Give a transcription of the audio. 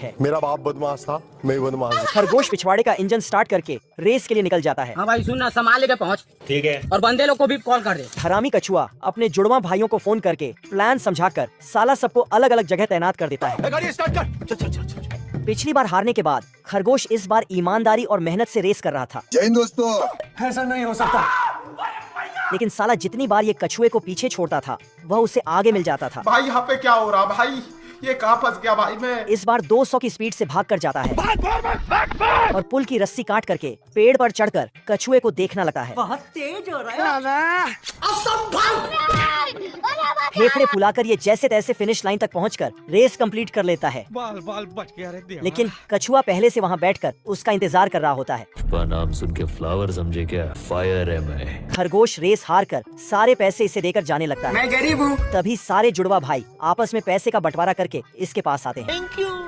है। मेरा बाप बदमाश था, मैं बदमाश हूं। खरगोश पिछवाड़े का इंजन स्टार्ट करके रेस के लिए निकल जाता है। हाँ भाई सुन ना, संभाल लेके पहुँच। ठीक है। और बंदे लोग को भी कॉल कर दे। हरामी कछुआ अपने जुड़वा भाइयों को फोन करके प्लान समझाकर साला सबको अलग अलग जगह तैनात कर देता है। गाड़ी स्टार्ट कर। चल चल चल चल। पिछली बार हारने के बाद खरगोश इस बार ईमानदारी और मेहनत से रेस कर रहा था, जय हिंद दोस्तों। ऐसा नहीं हो सकता। लेकिन साला जितनी बार ये कछुए को पीछे छोड़ता था वह उसे आगे मिल जाता था। भाई यहाँ पे क्या हो रहा भाई, ये कहाँ फंस गया भाई मैं। इस बार 200 की स्पीड से भाग कर जाता है और पुल की रस्सी काट करके पेड़ पर चढ़कर कछुए को देखना लगता है। बहुत तेज हो रहा है। फेफड़े फुलाकर ये जैसे तैसे फिनिश लाइन तक पहुंचकर रेस कंप्लीट कर लेता है। बाल बाल बच गया रे देवा। लेकिन कछुआ पहले से वहां बैठकर उसका इंतजार कर रहा होता है। नाम सुन के फ्लावर समझे क्या? फायर है मैं। खरगोश रेस हार कर सारे पैसे इसे देकर जाने लगता है। मैं गरीब हूँ। तभी सारे जुड़वा भाई आपस में पैसे का बंटवारा करके इसके पास आते हैं।